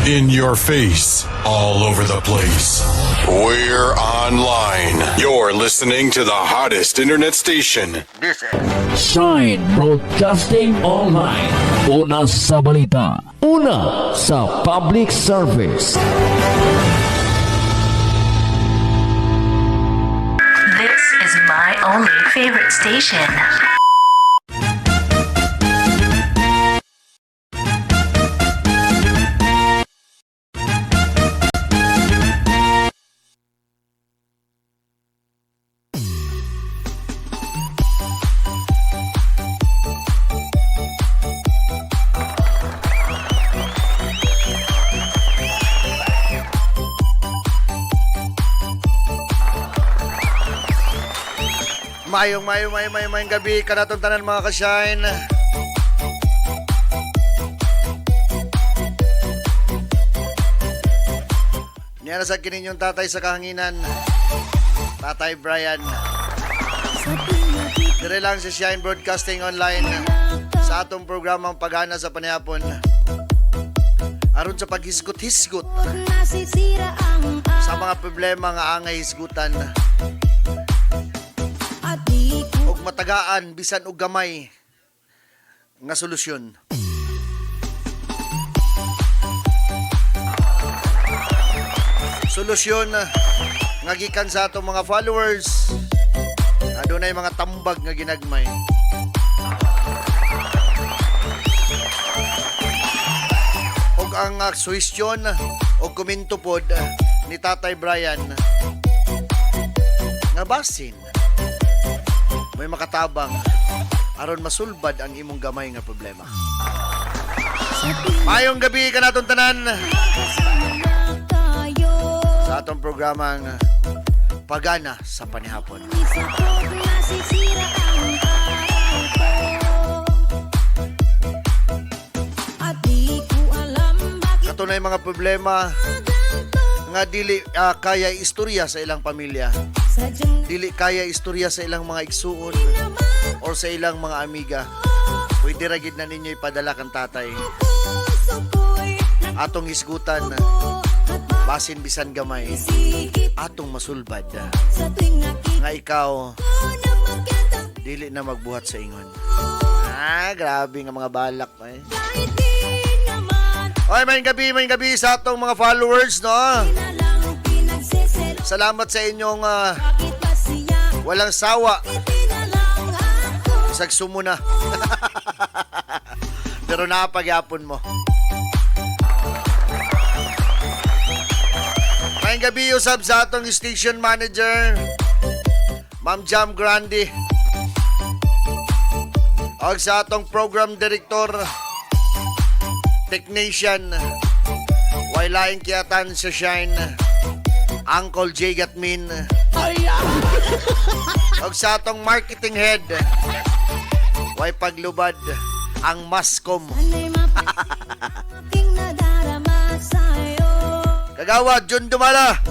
In your face, all over the place. We're online. You're listening to the hottest internet station. Shine Broadcasting Online. Una sa balita. Una sa public service. This is my only favorite station. Mayong gabi kanatong tanan mga ka-shine. Niya sa kininyong tatay sa kahanginan, Tatay Brian. Dire lang sa Shine Broadcasting Online sa atong programang Pagana sa Panihapon. Aron sa paghisgot-hisgot sa mga problema nga angay hisgutan. Og matagaan bisan og gamay nga solusyon. Solusyon nga gikan sa atong mga followers. Adunay mga tambag nga ginagmay. Og ang suhestyon o komento pod ni Tatay Brian nga basin may makatabang aron masulbad ang imong gamay nga problema. Mayong gabi kanatong tanan sa atong programang Pagana sa Panihapon. Katunay mga problema nga dili kaya istorya sa ilang pamilya. Dili kaya istorya sa ilang mga igsuon or sa ilang mga amiga. Pwede ra gid na ninyo ipadala kang tatay. Atong hisgutan basin bisan gamay. Atong masulbad nga ikaw dili na magbuhat sa ingon. Grabe nga mga balak eh. Oy, may gabi sa atong mga followers, no? Salamat sa inyong walang sawa. Sagsumo na. Pero napagyapon mo. May gabi usab sa atong station manager, Ma'am Jam Grande. Og sa atong program director, technician, wailaing kiyatan sa Shine, Uncle J. Gatmin. Og sa atong marketing head, way paglubad, ang Mascom. Kagawad, Jun Dumala.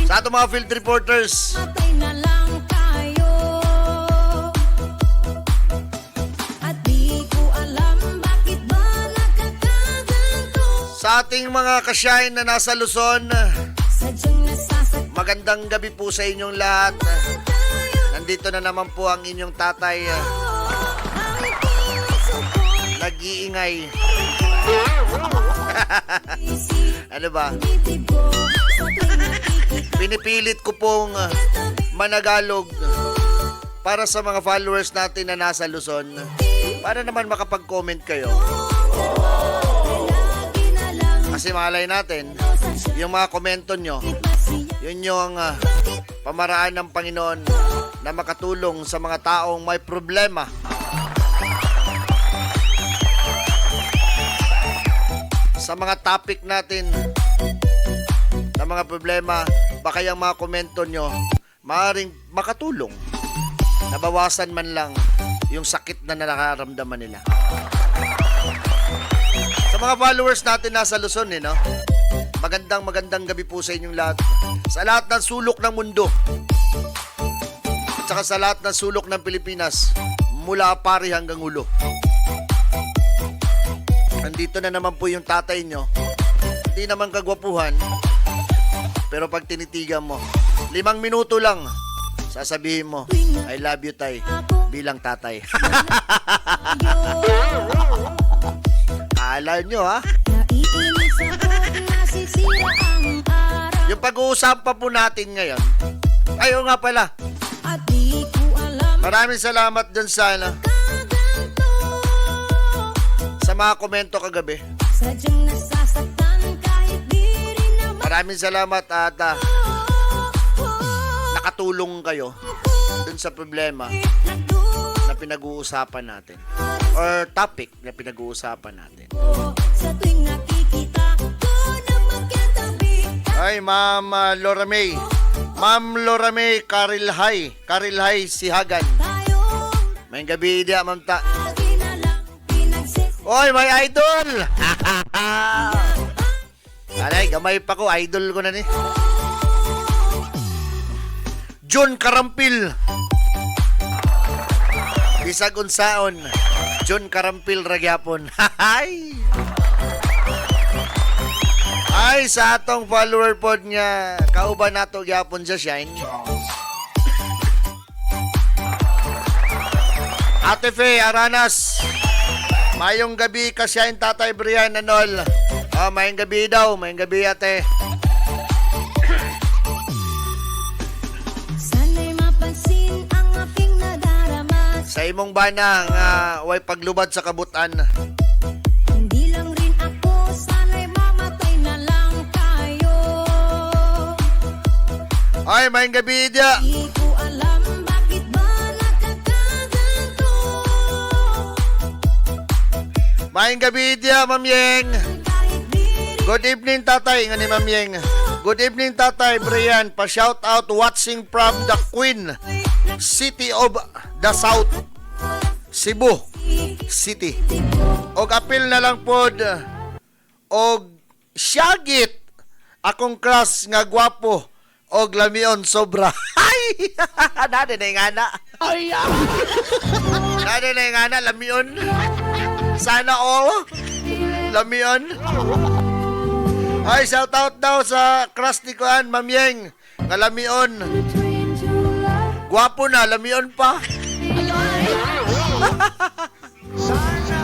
Sa atong mga field reporters, sa ating mga ka-shine na nasa Luzon, magandang gabi po sa inyong lahat. Nandito na naman po ang inyong tatay. Nag-iingay. Ano ba? Pinipilit ko pong managalog para sa mga followers natin na nasa Luzon, para naman makapag-comment kayo. Kasi malay natin, yung mga komento nyo, yun yung pamaraan ng Panginoon na makatulong sa mga taong may problema. Sa mga topic natin na mga problema, baka yung mga komento nyo maaaring makatulong. Nabawasan man lang yung sakit na nakaramdaman nila. Sa mga followers natin nasa Luzon, no? Magandang gabi po sa inyong lahat. Sa lahat ng sulok ng mundo. At saka sa lahat ng sulok ng Pilipinas. Mula pari hanggang ulo. Nandito na naman po yung tatay nyo. Hindi naman kagwapuhan. Pero pag tinitigan mo, 5 minuto lang, sasabihin mo, I love you, tay, bilang tatay. Kala nyo, ha? Yung pag-uusapan po natin ngayon, ayaw nga pala. Maraming salamat dun sa, sa mga komento kagabi. Maraming salamat at nakatulong kayo dun sa problema na pinag-uusapan natin or topic na pinag-uusapan natin. Ay, Ma'am Laura May. Ma'am Laura May Karilhay Sihagan. May gabi dia, Ma'am Ta. Oy, may idol! Alay, gamay pa ko. Idol ko na ni. John Karampil. Bisag unsaon. John Karampil ragyapon. Ay, sa atong follower pod nga kauban nato gyapon sa Shine. Ate Faye Aranas. Mayong gabi ka Shine, Tatay Brian Anol. Oh, mayong gabi daw. Mayong gabi, ate. Sana'y mapansin ang aking nadarama. Sa imong bana nga way paglubad sa kabutan. Hindi lang rin ako, sana'y mamatay na lang tayo. Ay, mayong gabi dia. Di ko alam bakit ba nakakaganto. Mayong gabi dia, Ma'am Yeng. Kahit di Good evening, tatay. Nga ni Ma'am Yeng. Good evening, tatay Brian. Pa-shout out watching from the Queen City of the South, Cebu City. Og apil na lang pod og syagit akong crush nga gwapo og lamion sobra. Ay! Nade na yung ana. Nade na yung ana, lamion. Sana all. Lamion. Ay, shout out daw sa crush ni Kuan, Ma'am Yeng. Nga lamion. Gwapo na, lamion pa.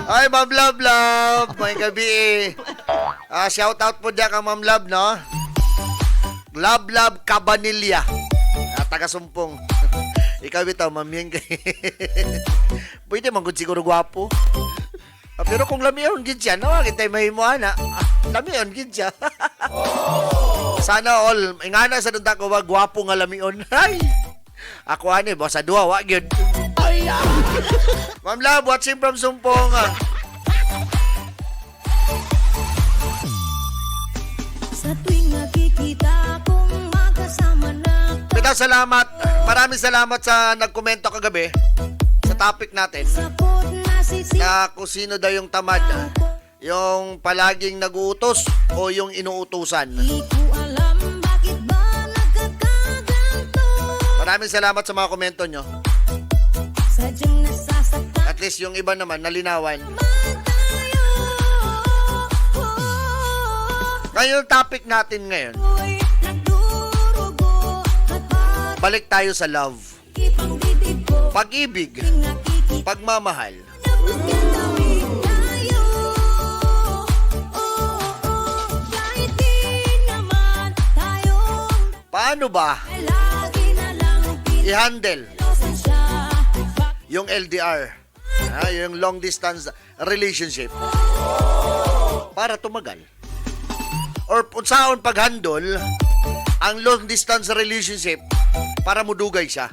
Ay, Ma'am Love Love. May gabi shout out po dyan kang Ma'am Love, no? Love Love Cabanilla. Taga-sumpong. Ikaw bitaw, Ma'am Yeng. Pwede man kung siguro gwapo. Pero kung lamion gid siya, no? Kitay mahimuan na. Lamion gid siya. Sana all. Ingana sa dunda ko, wag gwapo nga lamion. Ay! Ako ani, boss, sa duwa, wag yun. Ma'am Love, watching from Sumpong. sa tuwing nakikita kong magkasama na. Bitaw, salamat. Maraming salamat sa nagkomento kagabi sa topic natin. Sapot na sisi. Na kung sino daw yung tamad. Yung palaging naguutos o yung inuutusan. Di ko alam bakit ba nagkakaganto. Maraming salamat sa mga komento nyo. Sadyang nasasaktan At least yung iba naman nalinawan. tayo. Ngayon, topic natin ngayon. Ako'y nagdurugo at Balik tayo sa love. bakit bibig ko Pag-ibig. nakikita Pagmamahal. na magkatawid tayo. Kahit di naman tayo Paano ba ay lagi na lang i-handle pinosan siya. yung LDR? Yung long distance relationship. Para tumagal. Or unsaon pag-handle ang long distance relationship para mudugay siya.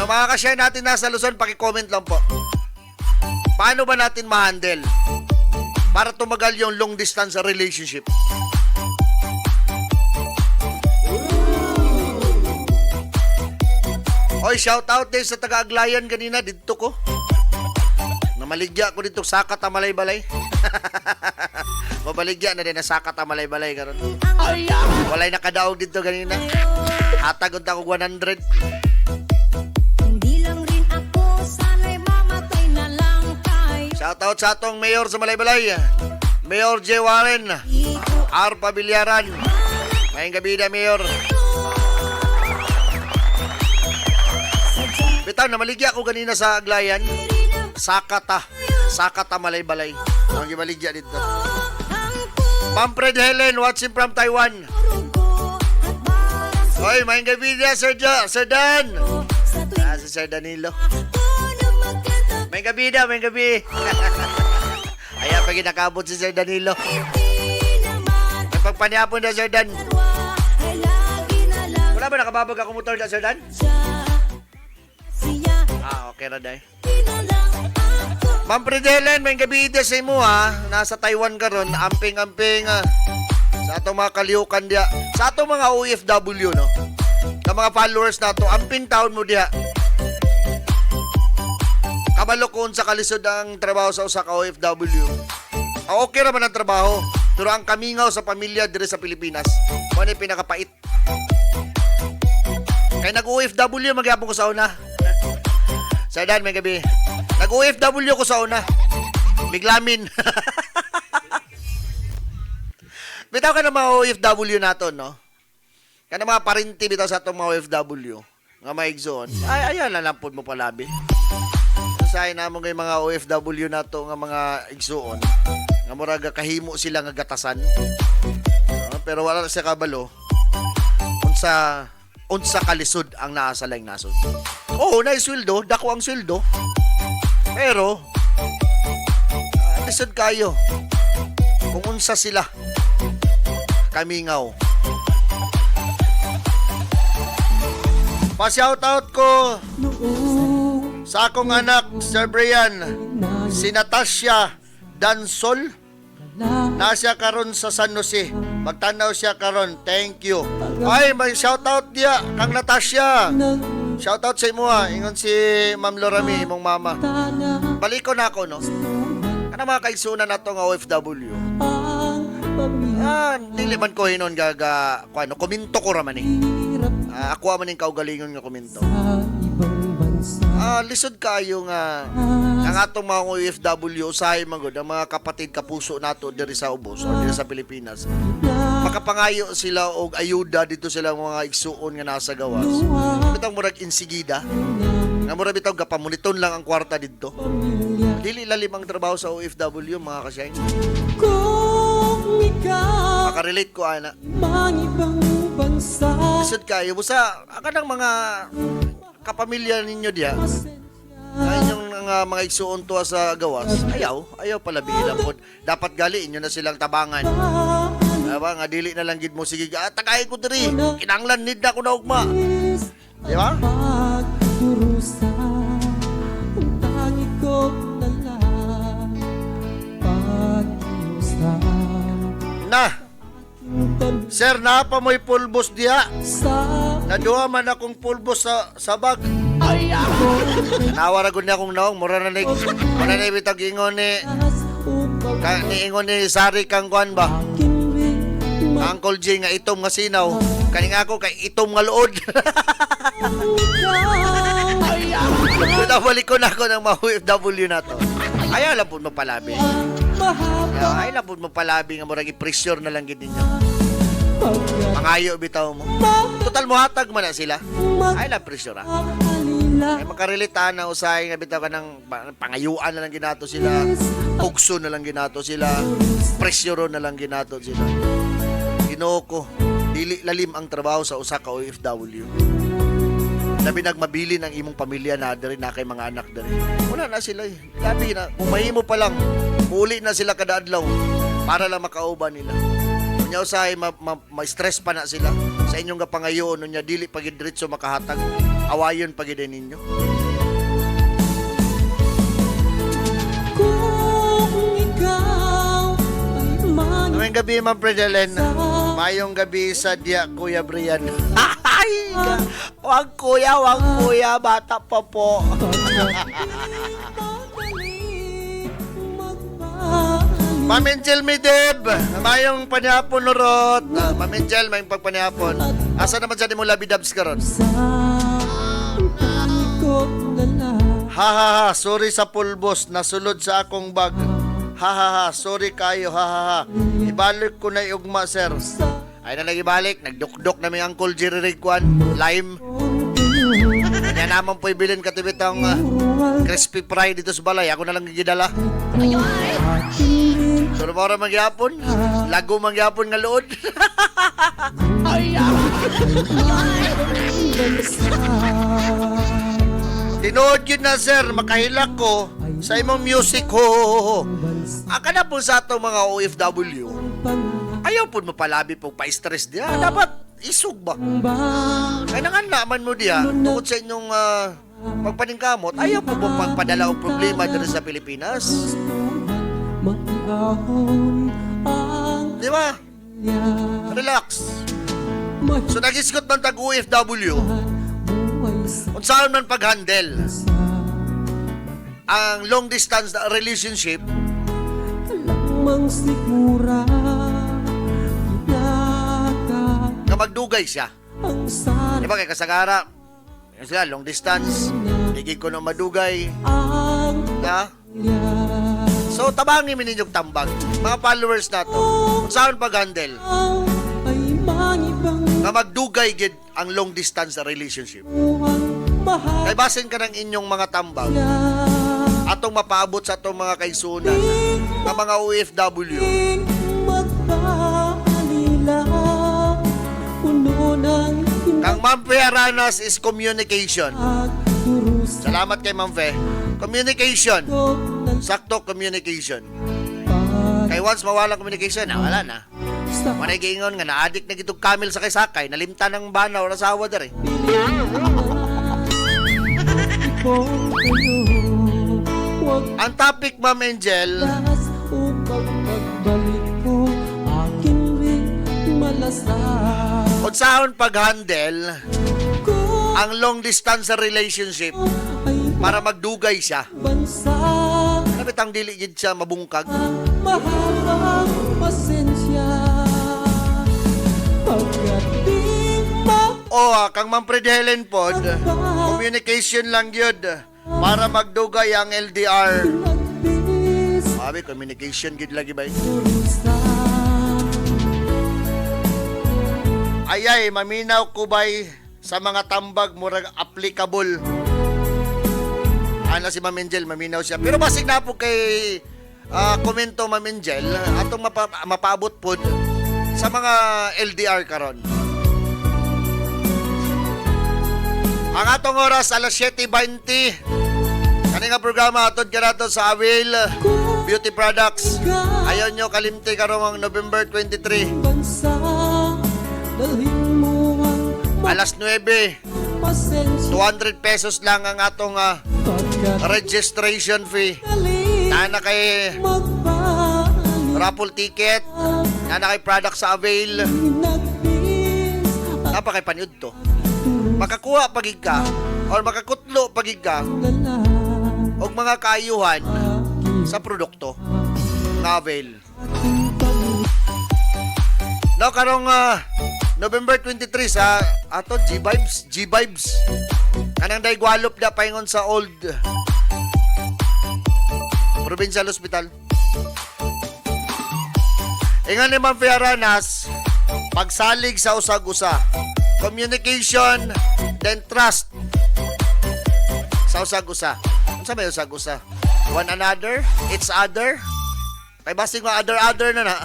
Mga ka-share natin nasa Luzon, paki-comment lang po. Paano ba natin ma-handle para tumagal yung long distance relationship? Oy, shout out din sa taga-Aglayan kanina dito ko. Namaligya ko dito sakat a malay-balay. Mabaligya na din na sakat a malay-balay karon. Walay nakadaog dito kanina. Hatag unta ko 100. Hindi lang rin ako, sana'y mamatay na lang tayo. Shout out Shoutout sa atong mayor sa Malaybalay. Mayor J. Warren. R. Pabilyaran. Mayang gabi na, Mayor. Bitaw, namaligya ko ganina sa Aglayan. Sakata Malaybalay. Ang gibaligya dito. Ma'am Fred Helen, watching from Taiwan. Hoy, mayang gabi na, Sir Dan. Si Sir Danilo. May gabi na, may gabi. Ayan, pag nakabot si Sir Danilo. May pagpanyapon na, Sir Dan. Wala ba nakababag ako motor na, Sir Dan? Okay na, Day. Ma'am Fridelen, may gabi ito sa imo, ha. Nasa Taiwan ka ron, amping-amping, sa atong mga kaliukan diya. Sa atong mga OFW, no? Sa mga followers na to, amping taon mo diya. Kabalo kung sa kalisod ang trabaho sa usa ka OFW. Okay naman ang trabaho, pero ang kamingaw sa pamilya dire sa Pilipinas, ano yung pinakapait. Kaya nag-OFW, magyapon ko sa una. Sir Dan, may gabi. Nag-OFW ko sa una. Biglamin. Bitaw ka ng mga OFW nato, no? Ka ng mga parinti bitaw sa itong mga OFW. Nga maigsoon. Ay, ayan, lalampod mo palabi. Sasayin namon kay mga OFW nato nga mga igsuon. Nga muraga kahimo sila nga gatasan. Pero wala siya kabalo. Unsa kalisod ang naa sa laing nasod. Oo, naisweldo, dako ang sweldo. Pero lisod kayo. Kung unsa sila kamingaw. Pa-shoutout ko sa akong anak, Sir Brian, si Natasha Dansol. Nasya karon sa San Jose. Magtanaw siya karon. Thank you. Ay, may shoutout dia kang Natasha. Shoutout sa imo, ha. Ingon si Ma'am Lorami, imong mama. Baliko na ako, no? Kana mga kaigsunan nato nga OFW. Dili man ko hinon gaga kuano, kominto ko ra man eh. Ako man ning kaugalingon nga kominto. Lisod kayo nga ang atong mga OFW usahay man gud ang mga kapatid kapuso nato diri sa ubos o diri sa Pilipinas. Makapangayo sila og ayuda dito sila mga igsuon nga nasa gawas. Bitong murag insigida. Nga murag bitaw gapamuniton lang ang kwarta didto. Dili lalim ang trabaho sa OFW mga kasyeng. Makarelate ko ana. Lisod kayo busa kanang mga kapamilya ninyo diya. Inyong mga igsuon tuwa sa gawas. Ayaw pala bilang po. Dapat gali inyo na silang tabangan. Diba? Nga dili na lang gid mo sige. Tagay ko diri. Kinanglan need na ko na ugma. Diba? Na! Sir, napa mo'y pulbos diya. Naduha man akong pulbos sa bag. Nawara gud na akong naong. Mura na bitag ingon ni ingon ni Sari kang kuan ba? Uncle J nga itom nga sinaw. Kani nga ako kay itom nga luod. Balik ko na ako ng mga OFW na to. Ayaw lang po mapalabi. Ayaw lang po mapalabi nga murag i-pressure na lang gid ninyo. Mangayo bitaw mo. Total mo hatag man na sila. Ay lang pressure ha. Ay makarelita na usahay nga bitaw ka ng pangayuan na lang ginato sila. Pugso na lang ginato sila. Pressure na lang ginato sila. Ginoo ko, dili lalim ang trabaho sa usa ka OFW. Labi nagmabili ng imong pamilya na diri na kay mga anak diri. Wala na sila eh. Labi na, kung mahimo pa lang, uli na sila kada adlaw para lang makauban nila. Nya usahay ma-stress pa na sila sa inyong gapangayoon nya dili pagid diretso makahatag. Awayon pagid ninyo. Mayong gabi, Ma'am Fridelen. Mayong gabi sa diya, Kuya Brian. Ay! Wag kuya, bata pa po. Maminchel mi Deb, mayong panyapon nurot. Maminchel, mayong pagpanyapon. Asa naman sa di mo labidabs karon? Ha ha ha, sorry sa pulbos, nasulod sa akong bag. Ha ha ha, sorry kayo, ha ha ha. Ibalik ko na iugma, sir. Ay na lang ibalik, nagdukdok na may Uncle Jerry Rigwan, lime. Kanya naman po ibilin katibit ang crispy fry dito sa balay. Ako na lang gigidala. Pero mara magyapon, lago magyapon nga lood. Tinood yun na, sir, makahilak ko sa imong music, ho. Aka na po sa itong mga OFW, ayaw po mapalabi po pa-stress diya. Dapat isug ba? Kaya nangan naman mo diya, tungkol sa inyong magpaningkamot, ayaw po po pagpadala o problema dito sa Pilipinas. Di ba? Relax. So nagisgot man tag OFW, kung saan man pag-handle ang long distance relationship, nga magdugay siya. Di ba kay kasagara, yun sila, long distance, higig ko na madugay. Na? So, tabangin min ninyong tambag. Mga followers na to, kung saan pag-handle, nga magdugay gid ang long distance relationship. Kay basin ka ng inyong mga tambag atong mapaabot sa atong mga kaigsunan ng mga OFW. Kang Ma'am Fe Aranas is communication. Salamat kay Ma'am Fe. Communication. Sakto communication. Kay once mawalang communication, wala na. Manay giingon nga na-addict na gitog camel sa kay-sakay, nalimta ng bana o nasawa dari. Ang topic, Ma'am Angel, kung saan pag-handle ang long distance relationship para magdugay siya. Ano bitang dili gid siya mabungkag? Kang Ma'am Fred Helen pod, communication lang yun para magdugay ang LDR. Sabi, communication gid lagi ba? Ayay, maminaw ko ba'y sa mga tambag murag applicable. Ano si Ma'am Angel, maminaw siya. Pero basig na po kay komento, Ma'am Angel, atong mapaabot po sa mga LDR karon. Ang atong oras, alas 7:20. Kani nga programa, atod ka nato sa Avail Beauty Products. Ayaw nyo kalimti karong November 23. Alas 9. 200 pesos lang ang atong registration fee. Nana kay raffle ticket, nana kay product sa Avail. Napakay paniud to. Makakuha pagig ka or makakutlo pagig ka og mga kaayuhan sa produkto ng Avail. No, karong November 23 sa ato G-Vibes. Kanang daigwalop da paingon sa old Provincial Hospital. Ingan ni Ma'am Fe Aranas, pagsalig sa usag-usa. Communication, then trust sa usag-usa. Ano sa may usag-usa? One another, each other. Kay basig mga other na na.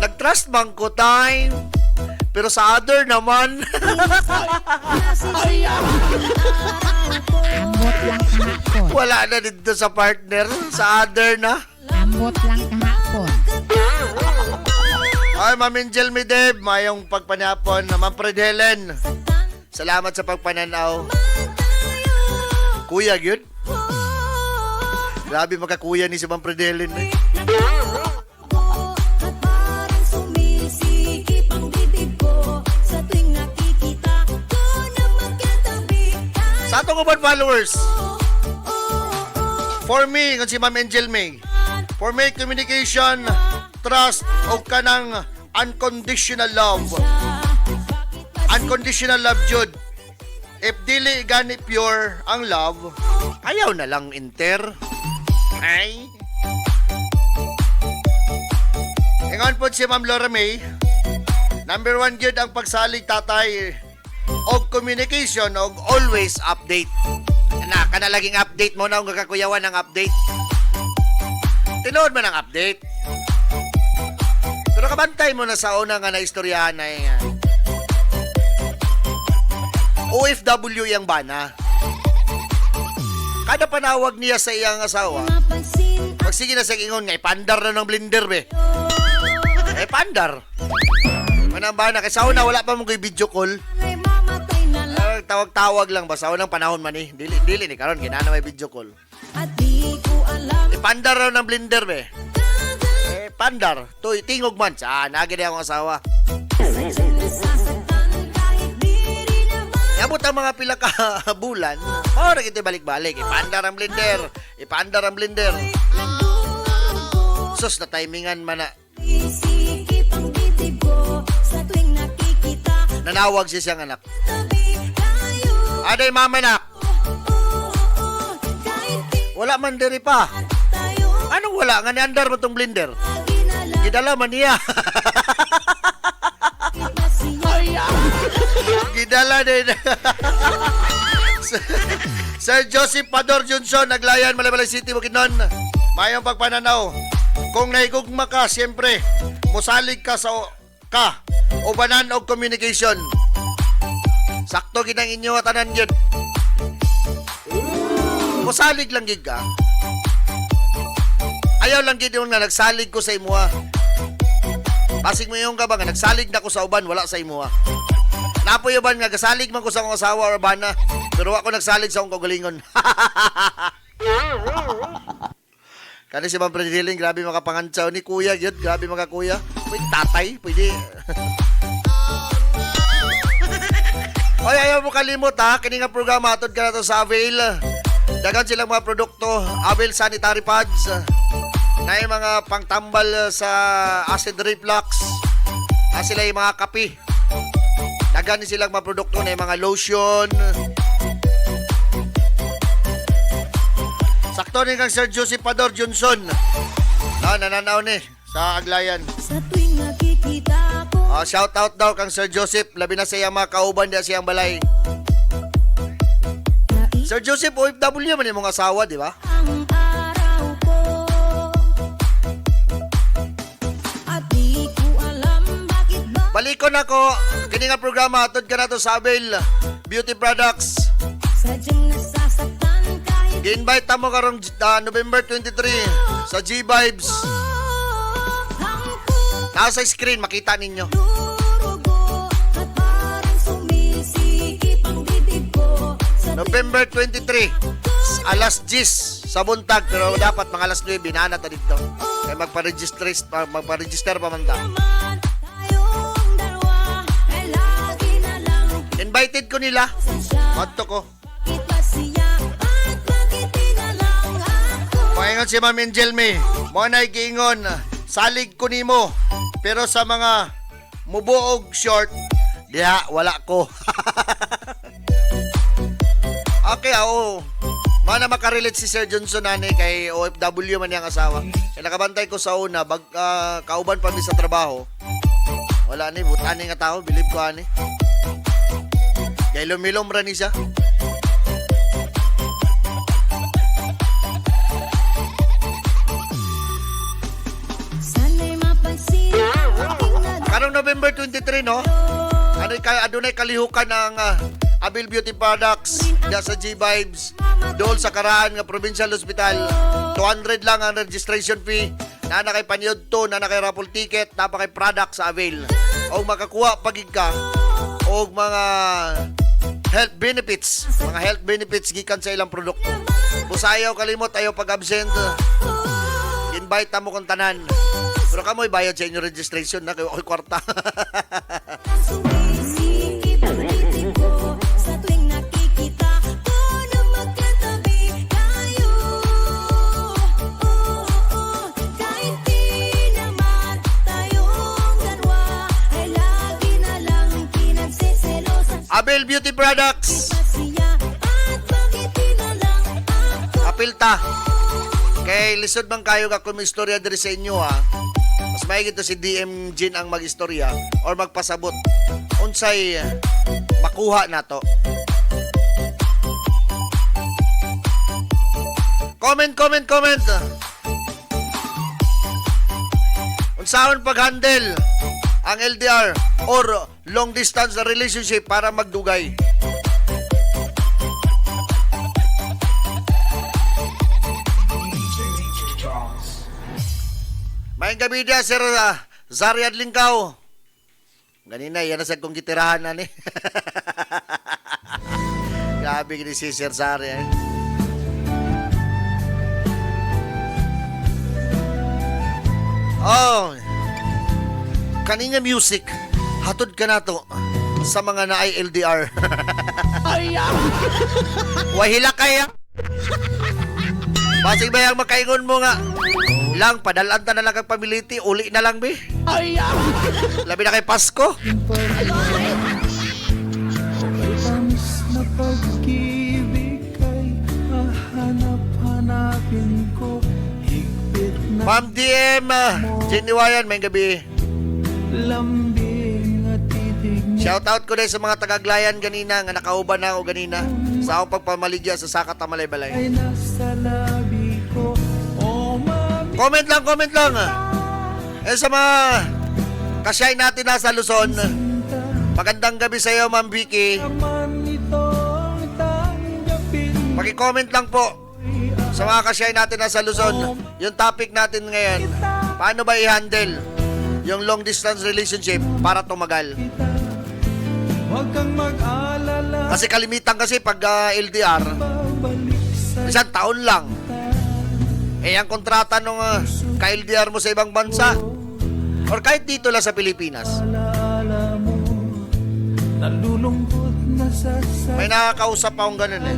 Nag-trust man ko time, pero sa other naman. Ambot lang kahapon. Wala na dito sa partner, sa other na. Ambot lang kahapon. Ay, Ma'am Angel Mideb, mayong pagpanapon. Ma'am Fred Helen, salamat sa pagpananaw. Kuya, yun? Grabe makakuya ni si Ma'am Fred Helen. Sa atong ubang followers, for me, kung si Ma'am Angel May, for me, communication, trust, o kanang unconditional love. Unconditional love, Jude. If dili gani pure ang love, ayaw na lang inter. Ay. Ingon po si Ma'am Laura May, number 1 gyud ang pagsalig tatay og communication og always update. Na kana laging update mo na ang kakakuyawan ng update. Tinuod man ang update. Pero kabantay mo na sa una nga naistoryahan na OFW yang bana. Kada panawag niya sa iyang asawa, Mapansin pag sige na sa ingon nga, ipandar na ng blender be. Pandar. Manang bana, kasi sa una wala pa mong video call. ay mamatay na lang. Tawag-tawag lang ba? Sa unang panahon man eh. Dili ni karon kinana may video call. At di ko alam Ipandar raw ng blender be. Pandar. Tuy, tingog man. Nagin akong asawa. sadyang nasasaktan kahit di rin naman. Yabot ang mga pila ka bulan. Ora kita balik-balik. Ipandar ang blender. Ipandar ang blender. Nagdudugo, Sus na timingan man na. isikip ang bibig ko sa tuwing nakikita. Nanawag siya siyang anak. Tabi tayo, Aday mama nak. kahit di Wala man diri pa. tayo. Anong wala? Nga ni-andar mo tong blender. Lagi na lang Gidala man niya. kita siya. Gidala din. Sir Joseph Pador Johnson, Naglayan, Malaybalay City, Bukidnon. Mayong pagpananaw. Kung naigugma ka, siyempre, musalig ka sa ubanan o communication. Sakto ginang inyo at tanan yun. Musalig lang gid ka. Ayaw lang gid yung na nagsalig ko sa imuha. Pasig mo yung ka ba nga nagsalig na ko sa uban, wala sa imuha. Napoy uban nga gasalig man ko sa akong asawa or bana, pero ako nagsalig sa akong kagalingon. Kani si Ma'am Prediling, grabe makapangantsaw ni Kuya, yun, grabe mga kuya. Pwede tatay, pwede. Oy, ayaw mo kalimot ha, kini nga programa atod ka na to sa Avail. Dagan silang mga produkto, Avail Sanitary Pads, na yung mga pangtambal sa acid reflux, sila yung mga kape. Dagan ni silang mga produkto na yung mga lotion. Sakto ni kang Sir Joseph Pador Johnson. Nananaw ni sa Aglayan. Sa tuwing nakikita ko, Shout out daw kang Sir Joseph, labi na sa iyang mga kauban diya siyang balay. Sir Joseph, OFW man yung mga asawa, di ba? ang araw ko. At di ko alam bakit ba Balikon ako, kini nga programa atod ka na to sa Avail Beauty Products. sadyang nasasaktan kahit Gi-invite mo karong November 23 sa G-Vibes. Nasa screen, makita ninyo. durugo at parang sumisikip ang bibig ko sa November 23, alas 10 sa buntag, pero dapat mga alas 9, binana ta dito. Kaya magpa-register pa man ta. naman tayong dalawa ay lagi na lang Invited ko nila. siya. Madto ko. Iba siya at bakit di na lang ako? Paingon si Ma'am Angel May. Mo na ikiingon, salig ko nimo. Pero sa mga mubuog short, diha, wala ko. Okay, oo. Mana makarelate si Sir Johnson nani kay OFW man niyang asawa. Kaya nakabantay ko sa una, kauban pa mi sa trabaho. Wala ni, butani nga tao, bilib ko ani. Kaya lumilom ra ni siya. Sana'y mapansin aking nag- Karong November 23, no? Adunay kalihukan ng Avail Beauty Products diya sa G-Vibes doon sa Karaan nga Provincial Hospital. 200 lang ang registration fee. Na kay panyod to, na kay raffle ticket, na kay product sa Avail. O makakuha pagig ka o mga health benefits. Mga health benefits gikan sa ilang produkto. Busayaw kalimot, ayaw pag-absent. Invite mo kung tanan. Pero kamoy bayad sa inyong registration na kayo ako'y kwarta. Sumisikip ang bibig ko sa tuwing nakikita ko na magkatabi tayo. Kahit di naman tayong dalawa ay lagi na lang pinagsiselosan. Avail Apil Beauty Products. Siya at bakit di na lang ako Apil ta. Kay lisod man kayo ka kung may istorya diri sa inyo ha. Mas maigi to si DM Jin ang mag-istorya or magpasabot. Unsay makuha na to. Comment. Unsaon pag-handle ang LDR or long distance relationship para magdugay? Mayang gabi dia, Sir Zari Adlingkaw. Ganina, yan na sa kong gitirahan na ni. Grabe ni si Sir Zari. Oh, kanina music, hatod ka na to sa mga naay LDR. Wahila kaya. Basig ba yung makaingon mo nga? Lang, padalaan ta na lang ang pamiliti, uli na lang, be. Labi na kay Pasko. Tamis na pag-ibig ay hahanap-hanapin ko. Higpit na Ma'am DM, Jiniwayan, may gabi. lambing at titig na Shoutout ko din sa mga tagaglayan ganina, nga nakauban na ako ganina. Sa akong pagpamaligya sa Sakat na Malay-Balay. ay nasa labi ko. Oh, mami, Comment lang. Eh sa mga kasyay natin nasa Luzon, magandang gabi sa iyo, Ma'am Vicky. naman itong tanggapin. Paki-comment lang po sa mga kasyay natin nasa Luzon. Yung topic natin ngayon, paano ba i-handle yung long distance relationship para tumagal? Huwag kang mag-alala, Kasi kalimitan kasi pag LDR, babalik sa isang taon lang. Eh ang kontrata nung ka-LDR mo sa ibang bansa or kahit dito lang sa Pilipinas, alaala mo. Nalulungkot na sa may nakakausap akong ganun eh.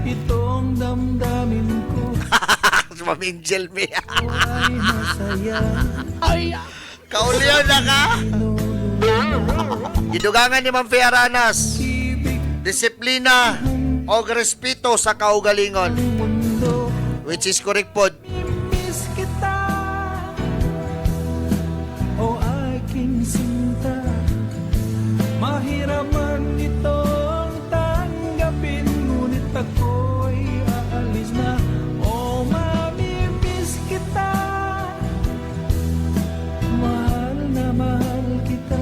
itong damdamin ko. Si Ma'am Angel me. Ay masaya. Kaulihan na ka? Gidugangan ni Ma'am Fea Aranas. Disiplina o respeto sa kaugalingon. Mundo, Which is correct po. miss kita. O aking sinta, mahirap man itong tanggapin, ngunit ako'y aalis na. O mamimiss kita, mahal na mahal kita.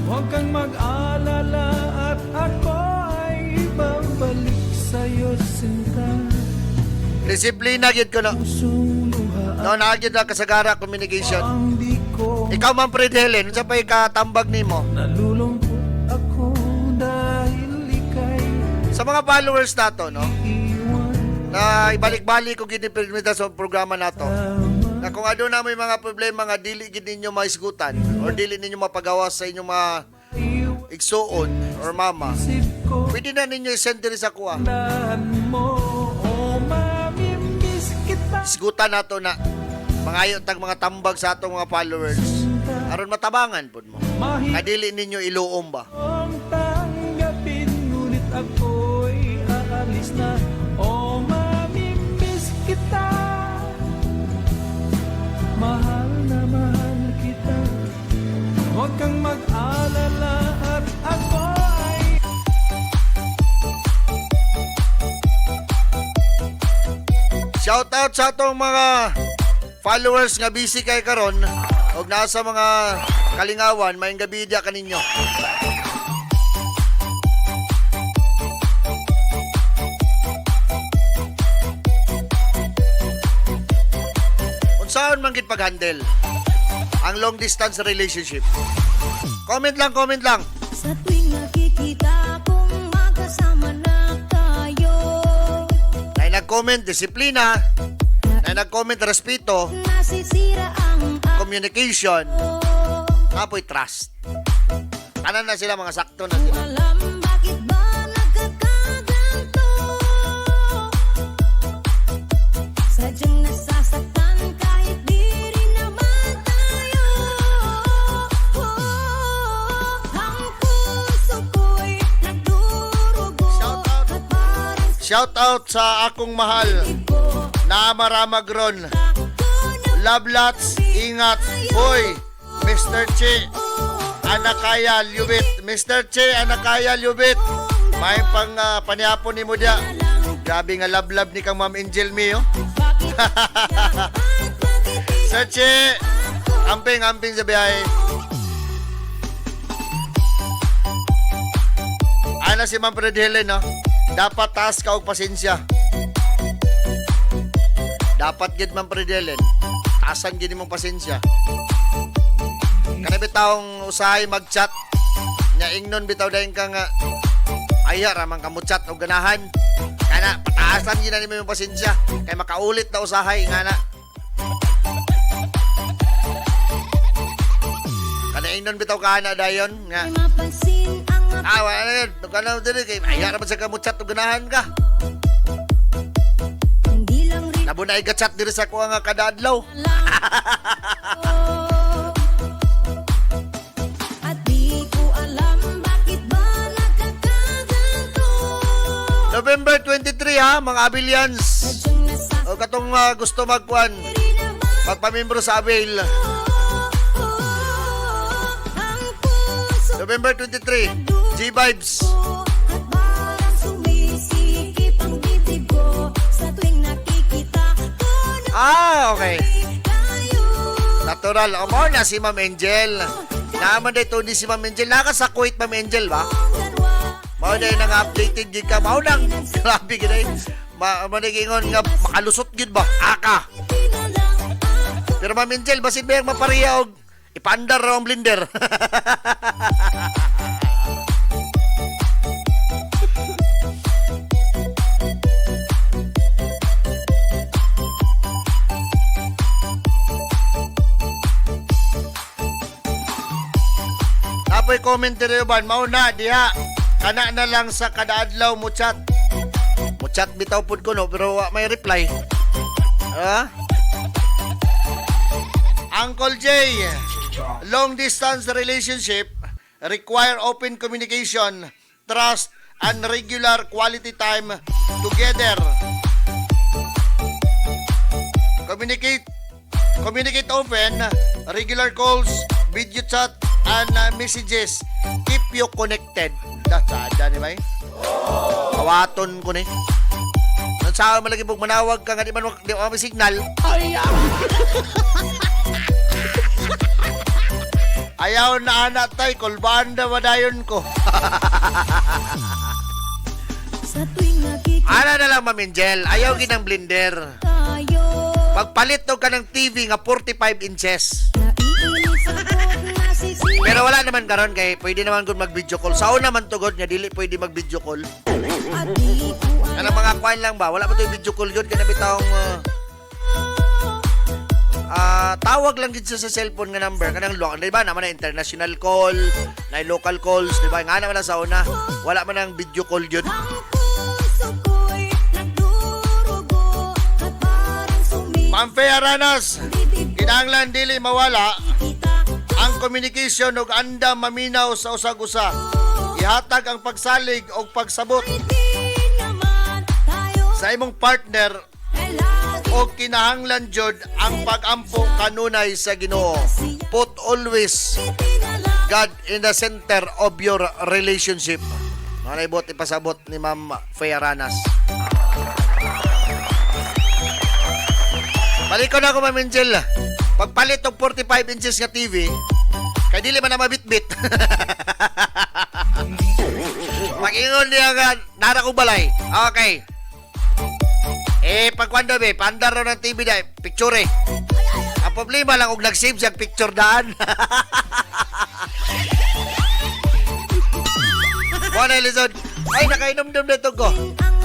Huwag kang mag-alala at ako ay babalik sa'yo, sinta. Disiplina gyud ko no. Pusong luha No, nagyud na kasagara communication. ang di ko Ikaw Ma'am Fred Helen, unsa pa ikatambag nimo? nalulungkot ako dahil ika'y Sa mga followers nato, no? iwan. Na ibalik-balik ko gid permita sa programa nato. Na kung ano na may mga problema nga dili gid ninyo maisgutan or dili ninyo mapagawas sa inyong mga igsuon or mama, Isip ko, pwede na ninyo i-send diri sa kuha. dahan mo, o mamimiss kita. Isgutan nato na mangayo tag mga tambag sa atong mga followers. Aron matabangan pud mo. Nga Mahirap dili ninyo iluom ba? ang tanggapin, ngunit ako'y aalis na. O mamimiss kita, mahal na mahal kita. Huwag kang mag-alala at ako ay Shoutout sa atong mga followers nga busy kay karon og nasa mga kalingawan, maayong gabi dia kaninyo. Unsaon man gid pag-handle ang long distance relationship? Comment lang. Sa tuwing nakikita kong magkasama na tayo, Nay nag-comment disiplina, nay nag-comment respeto, nasisira ang communication, apoy trust. Tanan na sila mga sakto na sila. alam bakit ba nagkakaganto. Sadyang nasasaktan kahit di rin naman tayo. Ang puso ko'y Shout out sa akong mahal na maramagron. Love lots, ingat. Hoy, Mr. Che, Anakaya Lubit. Mr. Che, Anakaya Lubit. May pang panihapon ni mo dia. Grabe nga love ni kang Ma'am Angel Mio. Sir Che, amping sa biyahe. Ana si Ma'am Fredhelen, no? Dapat taas ka og pasensya. Dapat gid Ma'am Fredhelen, taasan gid imong pasensya. Kana bitawng usahay mag-chat. Nya ingnon bitaw dayon ka nga aya ra man ka mo chat og ganahan. Kana pataasan gid na nimo imong pasensya kay makaulit na usahay ngana. Kana ingnon bitaw ka ana dayon nga. Mapansin ang Wala na yun. Nagkanaw din kay aya ra man sa kamutchat og ganahan ka. hindi lang rin Labo na iga-chat diri sa kuha nga kada adlaw. at di ko alam bakit ba nagkakaganto. November 23 ha, mga Abilians. Sadyang nasa O katong gusto magkuan, magpamimbro sa Abil. ang puso November 23, G-Vibes. at parang sumisikip ang bibig ko sa tuwing nakikita ko na Okay. tayo. Natural. O mo na si Ma'am Angel. Naman dito ni si Ma'am Angel. Naka sa Kuwait, Ma'am Angel ba? Mao na nang updated gid ka. Mao nang grabe gid ay. Manigingon nga makalusot gid ba? Aka. Pero Ma'am Angel, basin ba yung mapariya og ipandar raw ang blender? Apoy commentary ban mao na diha. Kana na lang sa kada adlaw mo chat. Mo chat bitaw pud ko no pero wa may reply. Ha? Uncle J, long distance relationship require open communication, trust, and regular quality time together. Communicate often, regular calls, video chat, and messages. Keep you connected. That's ada ni bay. Kawaton ko ni. Sa malagi pag manawag ka nga di man di may signal. Ayaw na anak tay, kulbanda madayon ko. Sa tuwing nakikita Ana na lang Ma'am Angel, ayaw ginang blender. tayo, Pagpalit to ka ng TV nga 45 inches. naiinis ako, nasisira. Pero wala naman karon kay pwede naman gud mag-video call. Sao naman tugod nga dili pwede mag-video call. At di ko Ano mga kwan lang ba? Wala man to video call yun. Kaya bitawng tawag lang gid sa cellphone nga number. Kanang local, di ba? Naman na international call, na local calls, di ba? Nga naman na sa una. Wala man ang video call yun. ang puso ko'y nagdurugo at parang Pampe Aranas, sumibig kinahanglan dili mawala kita. ang communication ug andam maminaw sa usag-usa. Ihatag ang pagsalig o pagsabot Di naman tayo sa imong partner ay lagi o kinahanglan jud ang pag-ampo kanunay sa Ginoo. Put always tinala. God in the center of your relationship. Malaybot ipasabot ni Ma'am Faye Aranas. Balik ko na ako, Ma'am Angel. Pagpalit og 45 inches nga TV, kay dili man na mabitbit. Mag-ingon niya nga, nara ko balay. Okay. Pagkwando be, pandar raw ng TV na, picture eh. Ang problema lang, kung nag-save siya picture daan. Muna, Elizon. Ay, nakainom-dum na ito ko.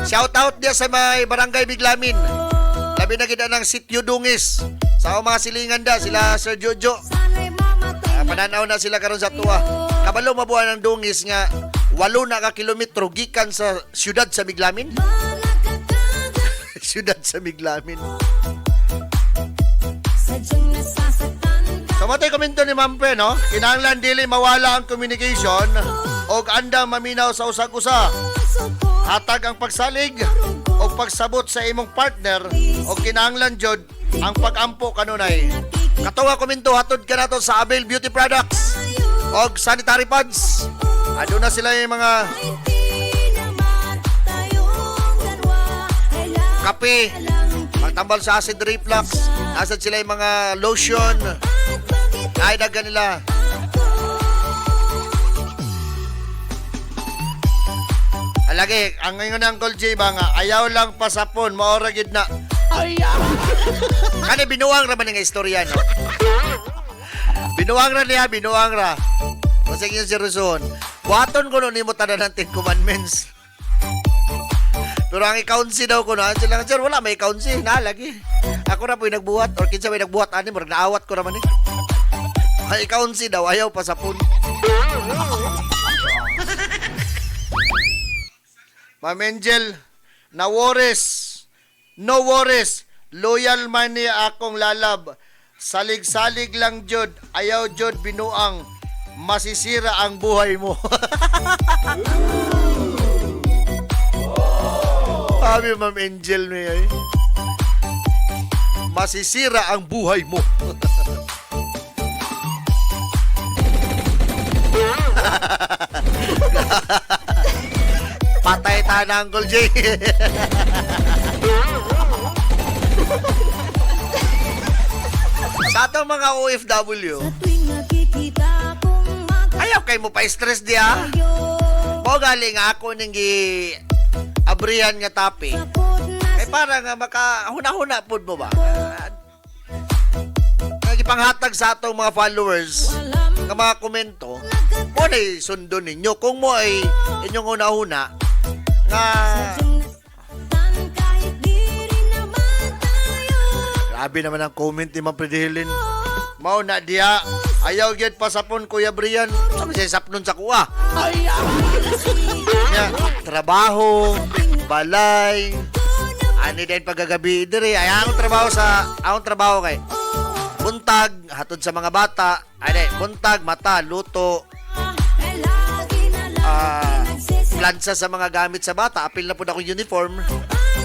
Shout out niya sa may barangay Biglamin. Labi na kita ng sityo Dungis. Sa mga silingan da, sila Sir Jojo. Sana'y mamatay na Pananaw na sila karon sa tuwa. Kabalo mabuhan ng Dungis nga 8 na ka kilometro gikan sa siyudad sa Biglamin. Siyudad sa Biglamin. sadyang nasasaktan ka. Sa matay komento ni Ma'am Pe, no? Kinahanglan dili mawala ang communication og andam maminaw sa usag-usa. Hatag ang pagsalig o pagsabot sa imong partner o kinahanglan jud ang pag-ampo kanunay. Katong komento hatod ka nato sa Abel Beauty Products og sanitary pads. Aduna sila yung mga kape, pagtambal sa acid reflux. Nasa sila yung mga lotion. Ay dagan nila. Alagi, ang ngayon ng Uncle J ba nga, ayaw lang pasapon, maora gid na. Kani binuwang ra man nga istorya no. Binuwang ra niya, binuwang ra. Kasi yung seryoson. Buhaton ko nun nimo tanan ng 10 commandments. Pero ang i-counsi daw ko no, sila sir, wala may i-counsi, na lagi. Ako na po yung nagbuhat, or kinsa may nagbuhat ani, murag naawat ko naman eh. Ang i-counsi daw, ayaw pasapon. Ma'am Angel, no worries, loyal man niya akong lalab. Salig-salig lang jud, ayaw jud binuang, masisira ang buhay mo. Sabi Ma'am Angel niya eh. Masisira ang buhay mo. Patay tayo na Uncle J. Sa atong mga OFW, ayaw kayo mo pa stress diya. Mo galing ako nang abrihan nga topic. Kay para nga makahuna-huna pod mo ba? Nagipanghatag sa atong mga followers nga mga komento. Mo na sundo ninyo kung mo ay inyong una-una nga grabe naman ang comment ni Ma'am Predilin. Mao na diya ayaw gyud pasapon Kuya Brian. Sa siya sapnon sa kuha. Ya, trabaho, balay, ani din paggagabi diri. Ay akong trabaho kay buntag hatod sa mga bata. Ay buntag mata luto. Plansa sa mga gamit sa bata. Apil na po na akong uniform.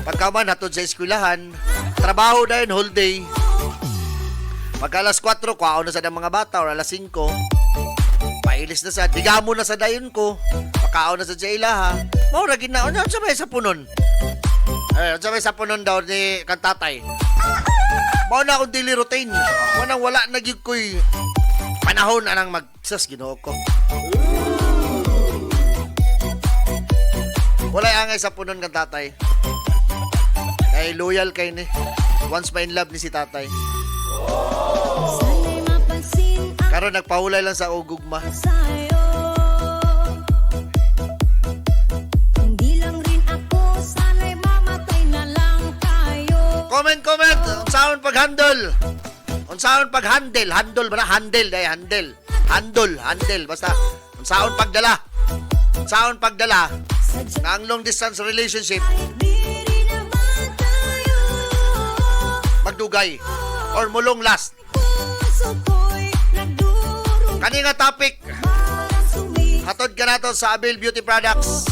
Pagkaman, hatod sa eskwelahan. Trabaho na yun, whole day. Pagka alas 4, kwao na sa mga bata. Or alas 5, pailis na sa, digamo na sa dayon ko. Pagkao na sa jailaha. Maura, gina, ano sabay sa punon? Sabay sa punon daw ni kantatay. Mauna akong daily routine. Wala nagig ko'y panahon anang magsas ginoo ko. Walay angay sa punon kang tatay. Kay loyal kay ni. Once ma in love ni si tatay. Karon nagpahulay lang sa ugugma. Hindi lang rin ako, sana'y mamatay na lang tayo. Comment. Unsaon pag-handle? Unsaon pag-handle? Handle ba na? Handle. Basta, unsaon pagdala? Unsaon pagdala? Ang long distance relationship magdugay or mulong last. Kani nga topic hatod ka nato sa Abel Beauty Products.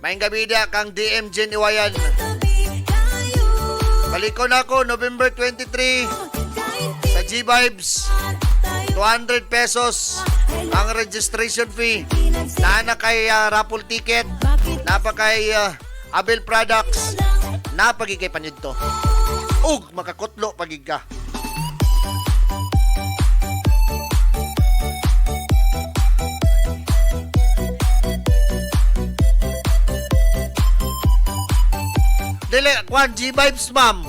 Maing gabi dia kang DM Jen Iwayan. Balikon ako November 23 sa G-Vibes. 200 pesos ang registration fee. Na kay raffle ticket. Napa kay Abel Products. Napagi kay panid to. Ug makakutlo pagig ka. Dili, kwan, G-Vibes, ma'am.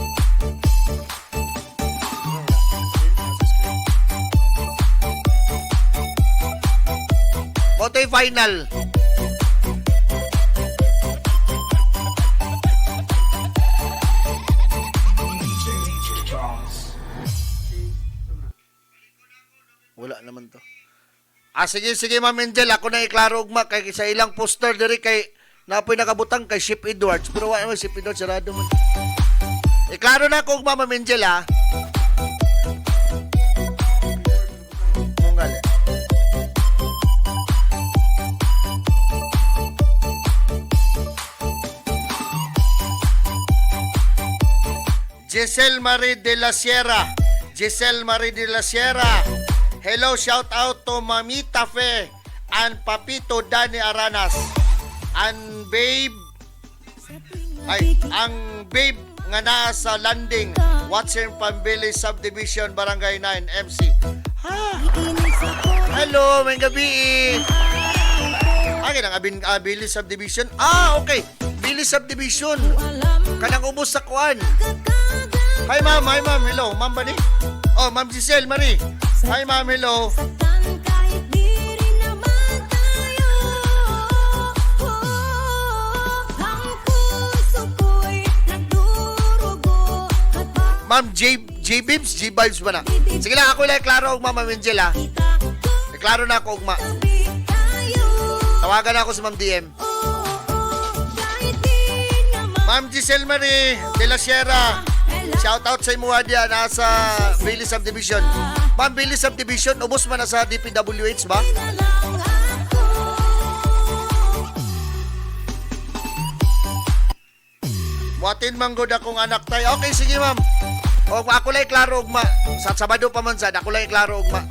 Moto'y final. Wala naman to. Sige, Ma'am Angel. Ako na iklaro ugma kay sa ilang poster diri kay napoy nakabutang kay Ship Edwards. Pero wala naman Ship Edwards, sarado man. Iklaro na ko ugma, Ma'am Angel, ha? Mungal. Giselle Marie de la Sierra. Giselle Marie de la Sierra. Hello, shout out to Mamita Fe and Papito Dani Aranas. And babe, ang babe nga naa sa landing, watching Pambili Subdivision, Barangay 9, MC. Hello, may gabi. Akin ang Billy Subdivision. Okay. Billy Subdivision. Kanang ubos sa kuan. Hi ma'am, hello. Ma'am ba ni? Oh, Ma'am Giselle Marie. Hi ma'am, hello. Kahit di rin naman tayo. Ang puso ko'y nagdurugo. Ma'am J Bibs, G Vibes ba na? Sige lang, ako lang klaro og Ma'am Angel ha. Klaro na ako og ma. Tawagan ako si Ma'am DM. Ma'am Giselle Marie de la Sierra. Shout out sa imo diya nasa Billy Subdivision. Ma'am, Billy Subdivision, ubos man na sa DPWH ba? Muatin manggod akong anak tay. Okay, sige ma'am. O ako lang klaro ugma. Sa Sabado pa man sad, ako lang klaro ugma.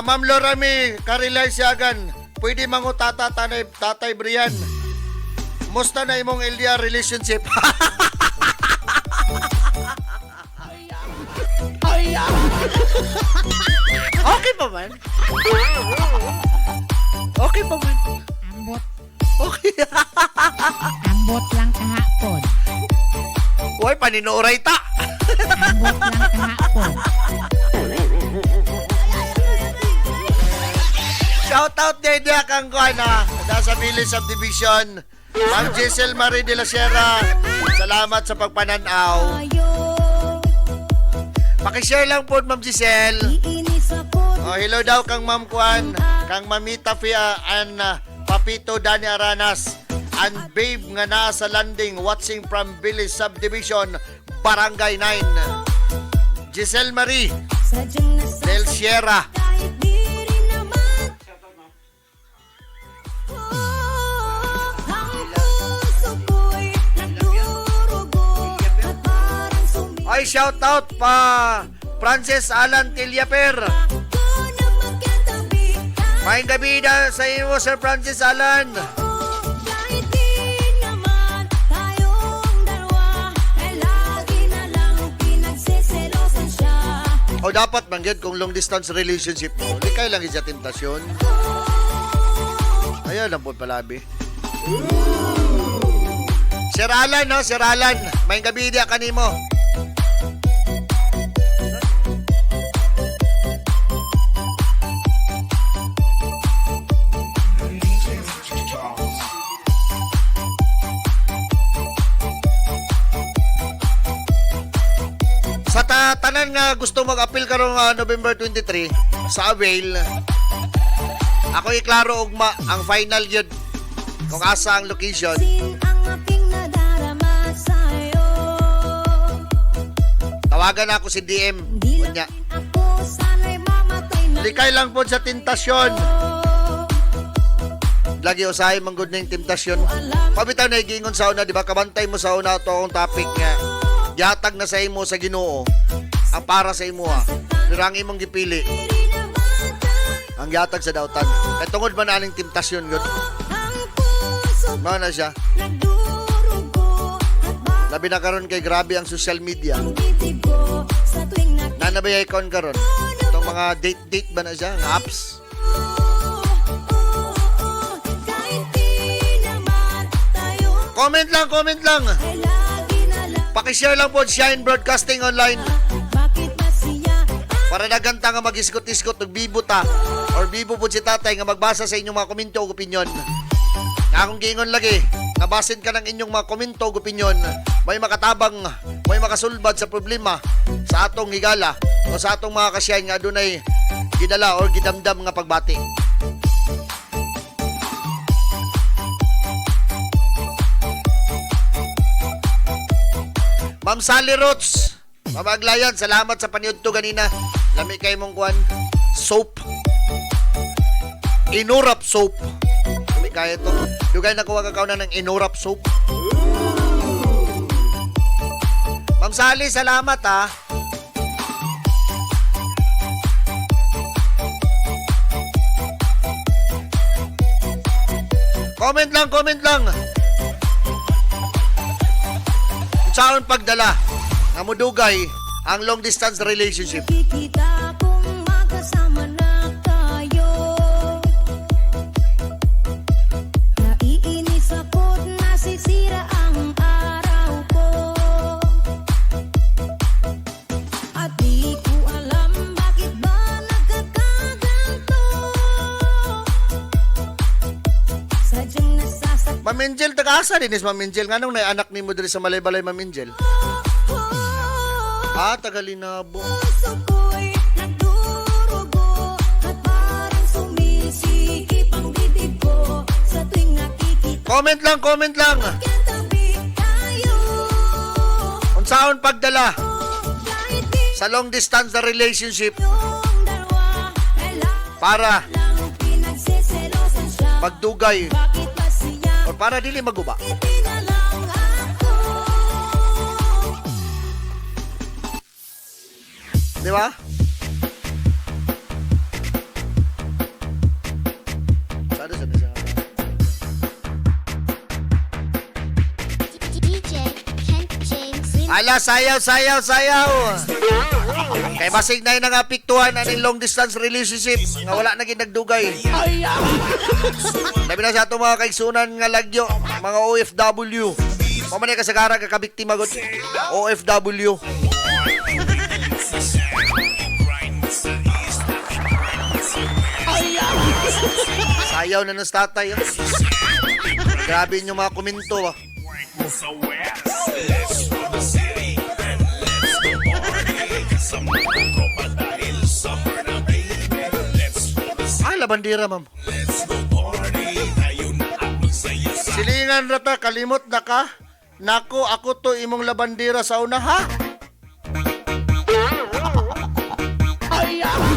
Ma'am Lorami, Karilay Siagan, pwede mangutata tatay Brian. Musta na imong LDR relationship? Okay pa man. Okay pa man. Ambot. Okay. Ambot lang kahapon. Uy, paninuray ta. Ambot lang kahapon. Shout out din niya kang kuana nasa Billy Subdivision. Ma'am Giselle Marie de la Sierra, salamat sa pagpananaw. Pakishare lang po, Ma'am Giselle. Hello daw kang Ma'am Kwan, kang Mamita Fia and Papito Dani Aranas, and babe nga naa sa landing watching from Billy Subdivision, Barangay 9. Giselle Marie del Sierra. Ay, shout out pa Francis Alan Tillaper. May gabi na sa iyo, Sir Francis Alan. O dapat manggid kung long distance relationship mo, di kayo lang isa tentasyon. Ayaw lang po palabi. Sir Alan, no? Sir Alan, may gabi di kanimo. Sa tanan nga gusto mag-appeal karong November 23 sa Avail, ako iklaro ugma ang final yun kung asa ang location. Tawagan ako si DM. Kunya. Likay lang po sa tentasyon. Lagi usahay manggod na yung tentasyon. Pabitaw na igingon sa una, di ba? Kabantay mo sa una ito akong topic nga. Yatag na sa imo sa Ginoo ang para sa imo ha. Pero ang imong gipili ang yatag sa dautan. E tungod man aning temptasyon gud. Mao na siya. Labi na karon kay grabe ang social media. Nanabay icon karon. Itong mga date ba na siya, ng apps. Comment lang. Pakishare lang po Shine Broadcasting Online. Para naganta nga mag-iskot-iskot ng bibo ta or bibo po si tatay nga magbasa sa inyong mga komento o opinyon. Nga akong giingon lagi, nabasin ka ng inyong mga komento o opinyon, may makatabang, may makasulbad sa problema sa atong higala o sa atong mga kasyahan nga adunay gidala or gidamdam nga pagbati. Ma'am Sally Rots, Mamaglayan, salamat sa paniud to ganina. Lami kay mong kuan, soap. Inurap soap. Di kaya ito. Dugay na kuha kakaw na ng Inorap soap. Ma'am Sally, salamat ha. Comment lang, comment lang. Saan pagdala nga mudugay ang long distance relationship? Nakikita kung magkasama na tayo. Naiinis ako't nasisira ang araw ko. At di ko alam bakit ba nagkakaganto. Sadyang nasasaktan Ma'am Angel, taga-asa din is Ma'am Angel. Nga nung anak ni mo diri sa Malay-Balay, Ma'am Angel? ko. Taga Linabo. Puso ko'y nagdurugo at parang sumisikip ang bibig ko sa tuwing nakikita Comment lang, comment lang. kang tabi tayo. Unsaon pagdala Kahit di sa long distance na relationship yung dalawa, kailangan para lang pinagsiselosan siya. magdugay Bakit ba siya o para dili maguba? hindi na lang ako? Di ba? Sada sa siya. DJ Kent James Lim. Ala, sayaw, sayaw, sayaw. Kay basig na yun nga piktuhan aning long distance relationship nga wala na ginagdugay. Labi na sa itong mga kaigsunan nga lagyo, mga OFW. Mamanay kasagara kakabiktima gud OFW. Sayaw na ng tatay. Oh. Grabe yung mga komento. Ah. Labandera, ma'am. Silingan rata, kalimot na ka. Nako, ako to imong labandera sa una, ha?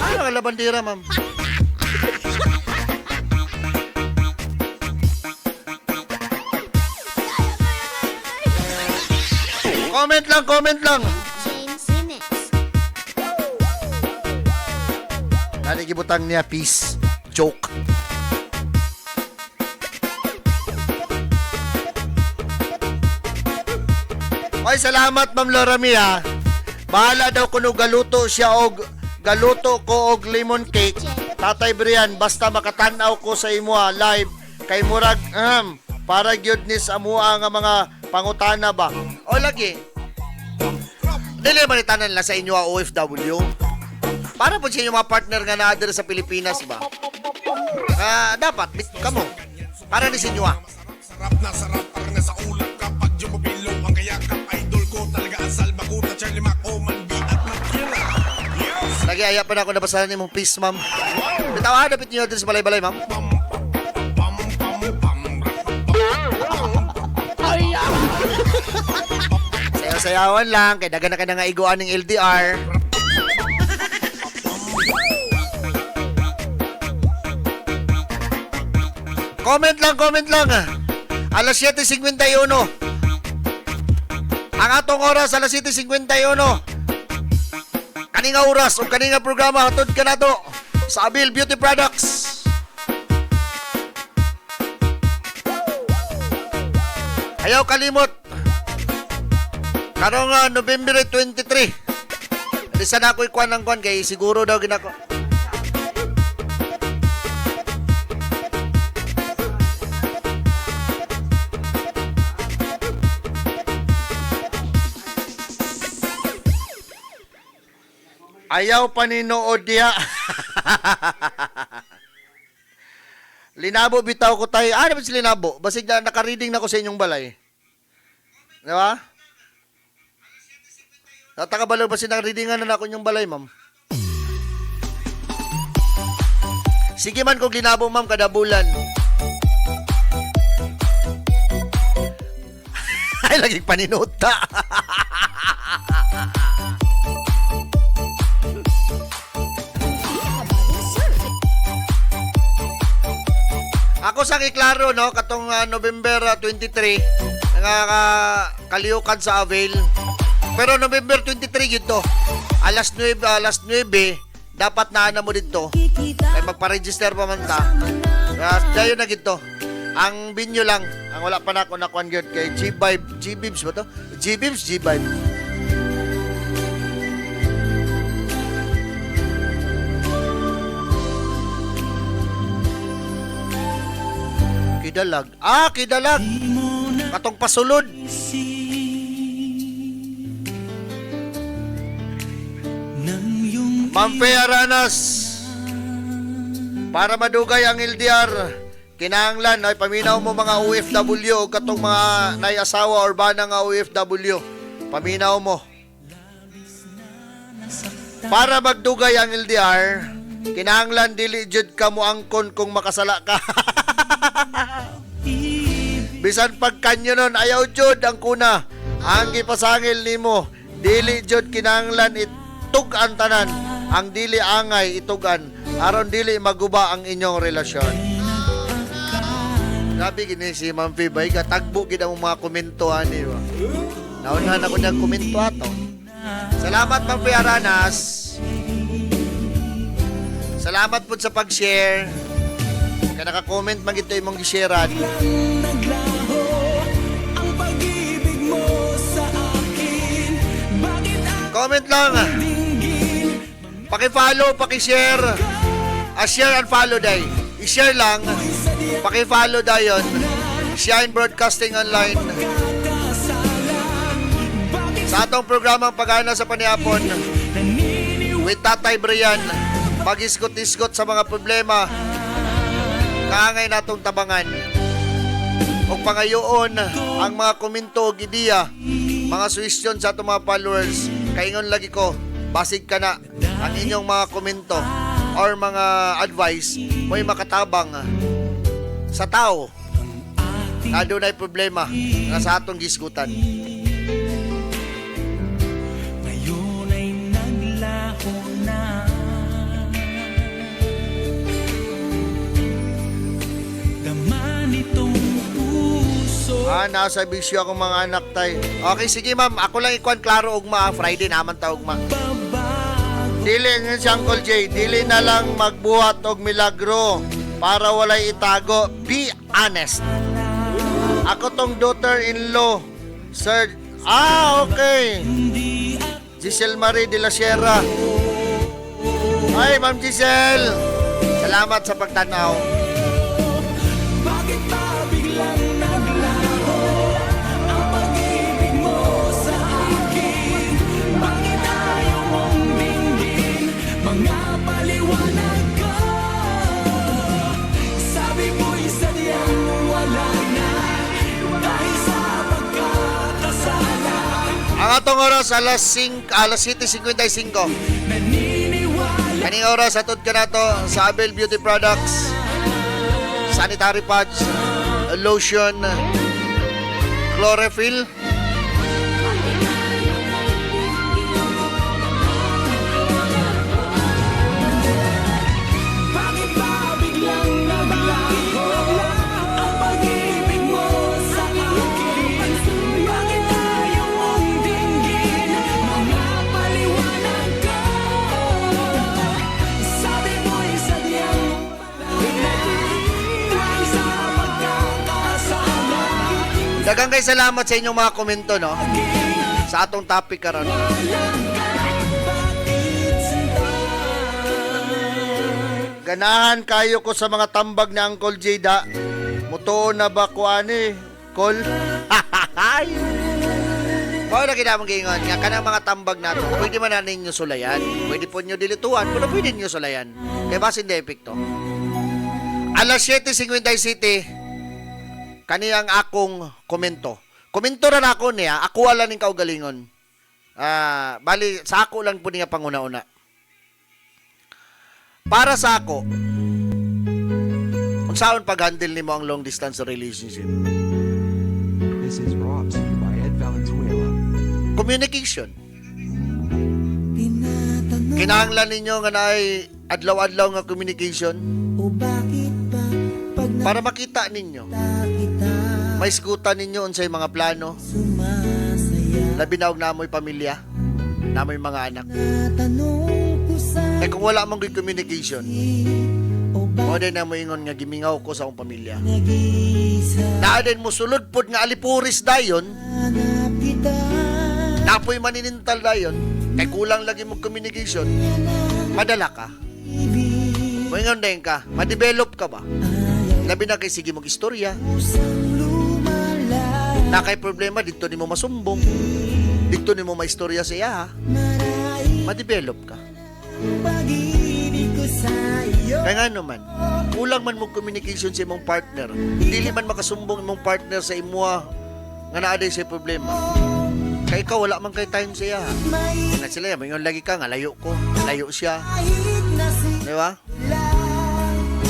Ano ang labandera, ma'am? Comment lang, comment lang. James Linex. Naligibutang niya, peace. Joke. Ay, salamat, Ma'am Lorami, ha. Bahala daw kuno galuto siya og galuto ko og lemon cake. Tatay Brian, basta makatanaw ko sa imo ha, live kay murag para gyud ni sa amuha nga mga pangutana ba. O lagi. Dili man itanan la sa inyo ang OFW. Para po sa inyo mga partner nga naa diri sa Pilipinas ba. Dapat kamo. Para ni sa inyo ah. Sarap na sarap parang nasa ulap kapag yung mabilong ang kayakap idol ko talaga ang salba ko na Charlie Mac o Manbi at Makira. Lagi aya pa na ako nabasahan ni mong peace, ma'am. Bitaw dapit niyo diri sa balay-balay, ma'am. Sayaw-sayawan lang kay dagan na ka na nga iguan ng LDR. Comment lang, comment lang. Alas 7:51. Ang atong oras alas 7:51. Kaninga oras o kaninga programa hatod ka na to sa Abil Beauty Products. Ayaw kalimot. Karong November 23. Lisa na ako ikuan ng kuan kay siguro daw ginako. Ayaw paninood diha. Linabo bitaw ko tayo. Ano ba si Linabo? Basig na naka-reading na ko sa inyong balay. Di ba? Tatakabalo ba sinang-readingan na ako inyong balay, ma'am? Sige man kung linabo, ma'am, kada bulan. Ay, laging paninota. Ako sang iklaro, no, katong November 23, nga kaliukan sa Avail. Pero November 23 yun to. Alas 9, dapat na mo dito. Ay magpa-register pa man ta. Dayon na gito. Ang binyo lang, ang wala pa na ako nakuan yun kay G-Bibs ba to? G-Bibs, G-Vibe. Kidalag. Kidalag. Katong pasulod. Mampe Aranas. Para madugay ang LDR, kinahanglan ay paminaw mo mga OFW o katong mga naiasawa or bana nga OFW. Paminaw mo. Para magdugay ang LDR, kinahanglan dili jud ka mo angkon kung makasala ka. Bisan pagkanyo nun, ayaw jud ang kuna. Ang gipasangil nimo, dili jud kinahanglan itug-an tanan. Ang dili angay itugan aron dili maguba ang inyong relasyon. Grabe gini si Ma'am Fibay, katagbo gid ang mga komento ani ba. Naunahan ako niyang komento ato. Salamat Ma'am Aranas. Salamat po sa pag-share. Kaya naka-comment man ito imong gi-sharean. Comment lang. Paki-follow, paki-share. Share and follow day. I-share lang. Paki-follow dayon. Shine Broadcasting Online. Sa atong programang Pagana sa Paniapon with Tatay Brian, pag-iskot-iskot sa mga problema kaangay natong tabangan o pangayoon ang mga komento o gidiya, mga suwestyon sa atong mga followers. Kaingon lagi ko, basig ka na ang inyong mga komento or mga advice mo'y makatabang sa tao na doon ay problema na sa atong gisgutan. Ngayon ay naglaho na. Daman itong puso. Nasa bisyo akong mga anak tay. Okay, sige ma'am, ako lang ikuan klaro ugma, Friday naman ta ugma. Dili nga si Uncle J, dili na lang magbuhat og milagro para walay itago. Be honest. Ako tong daughter-in-law, sir. Okay. Giselle Marie de la Sierra. Ay, Ma'am Giselle. Salamat sa pagtanaw. Bakit ba biglang naglaho ang pag-ibig mo sa akin? Bakit ayaw mong dinggin mga paliwanag ko? Sabi mo'y sadyang wala na dahil sa pagkakasala. Ang atong oras alas 7:55. Naniniwala Kaning oras atod ka na to sa Abel Beauty Products, sanitary pads, lotion, chlorophyll. bakit ba biglang naglaho ang pag-ibig mo sa akin? Bakit ayaw mong dinggin mga paliwanag ko? Sabi mo'y sadyang wala na dahil sa pagkakasala. Daghang kay salamat sa inyong mga komento, no? Sa atong topic karon. Ganahan kayo ko sa mga tambag ni Uncle Jada. Mutuo na ba ko ani? Call? Mao na kinamang gingon nga kanang mga tambag nato. Pwede man na ninyo sulayan. Pwede po nyo dilituan, pero pwede nyo sulayan. Kaya basin de epekto. Alas 7:57 kaniyang akong komento. Komento ra na ako niya, ako wala ning kaugalingon. Bali sa ako lang po niya panguna-una. Para sa ako, kung saan pag-handle nimo ang long distance relationship? This is brought to you by Ed Valenzuela. Communication. Kinahanglan ninyo nga naay adlaw-adlaw nga communication. O bakit ba Para makita ninyo. May isgutan ninyo unsay mga plano. Labi na og namoy pamilya, namoy mga anak. Kaya kung wala mong good communication, mo din na mo ingon nga gimingaw ko sa akong pamilya. Naadin mo sulod pod nga alipuris dayon. Napoy maninintal dayon. Kay kulang lagi mong communication. Madala ka. Moingon din ka, ma-develop ka ba? Labi na kay sige mong istorya. Na kay problema dito nimo masumbong. Dito nimo maistorya sa iya. Ma-develop ka. Kaya nga naman, kulang man mong communication sa imong partner. Dili man makasumbong imong partner sa imuha nga naaday sa problema. Kaya ikaw wala man kay time sa iya. Nga sila, mayon lagi ka nga layo ko, layo siya. Di ba?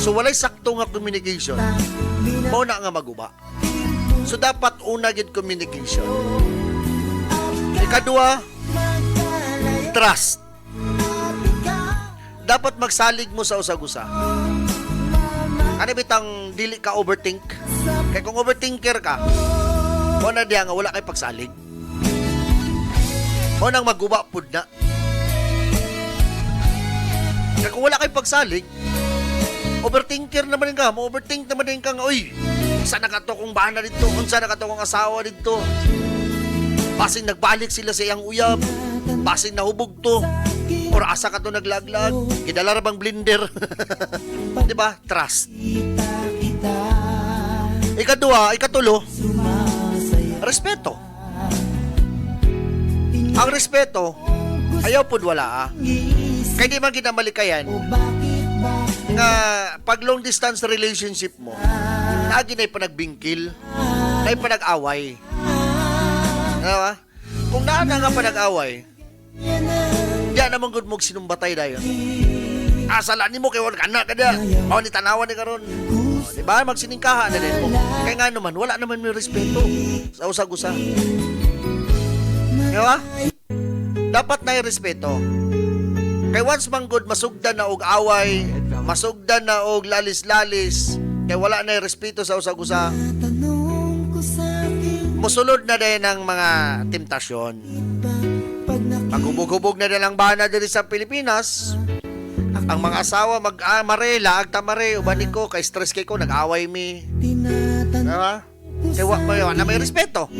So walay sakto nga communication. Mao na nga maguba. So dapat una gid communication. Ikadua, trust. Dapat magsalig mo sa usag-usa. Ano bitang dili ka overthink? Kaya kung overthinker ka, mo na diya nga wala kay pagsalig. Mo nang maguba pud na. Kaya kung wala kay pagsalig, overthinker naman ka, mo overthink naman din ka nga, uy, unsa na kato kong bana dito, unsa na kato kong asawa dito. Basing nagbalik sila sa iyang uyab, basing nahubog to, or asa ka to naglaglag, kidala ra bang blender. Di ba? Trust. Ikatulo, respeto. Ang respeto, ayaw pud wala Kaya di man ginamalikayan nga pag long distance relationship mo, lagi na panagbingkil, na panag-away. Diba? Kung naana nga panag-away, diyan naman good mong sinumbatay dayon. Asalaan ni mo kay wala ka na kada. O ni tanawan ni karon. Diba? Magsiningkahan na din mo. Kaya nga naman, wala naman may respeto sa usag-usa. Diba? Dapat na yung respeto. Kay once man good, masugdan na og away, masugdan na og lalis-lalis, kay wala na yung respeto sa usag-usa. Musulod na din ang mga temptasyon. Maghubog-hubog na din ang bana diri sa Pilipinas. Ang mga asawa mag-marela, agtamare, ubanin ko, kay stress kay ko, nag-away mi. Diba? Kaya wala na may respeto.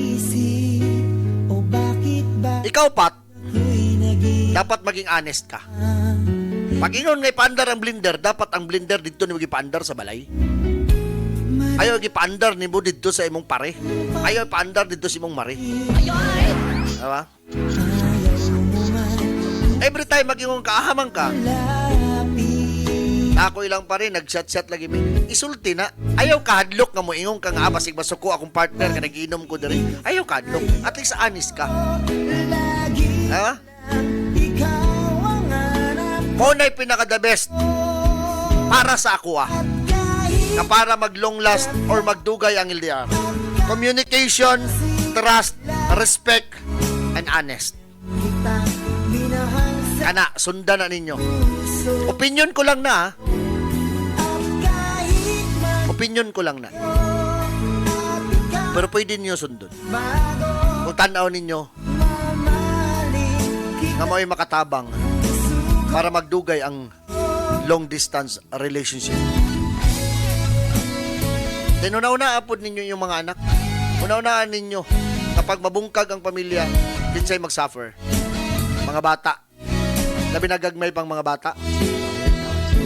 Ikaw, Pat, dapat maging honest ka. Pag ingon ngay paandar ang blender, dapat ang blender dito ni magipaandar sa balay. Ayaw gipaandar ni mo dito sa imong pare. Ayaw paandar dito sa imong mare. Diba? Every time mag-ingon kaahamang ka, ako ilang pa rin, nag-chat-chat lagi may isulti na. Ayaw kahadlok nga mo ingong ka nga basig masuko akong partner ka nagiinom ko diri. Ayaw kahadlok. At least honest ka. Ha? Mo na'y pinaka-the best para sa ako na para mag-long last or magdugay ang LDR. Communication, trust, respect, and honest. Kana, sundan na ninyo. Opinion ko lang na. Opinion ko lang na. Pero pwede niyo sundon. Kung tanaw ninyo na may makatabang para magdugay ang long distance relationship. Then una-una apod ninyo yung mga anak. Una-unaan ninyo kapag mabungkag ang pamilya, din sa'y mag-suffer. Mga bata. Labi nagagmay pang mga bata.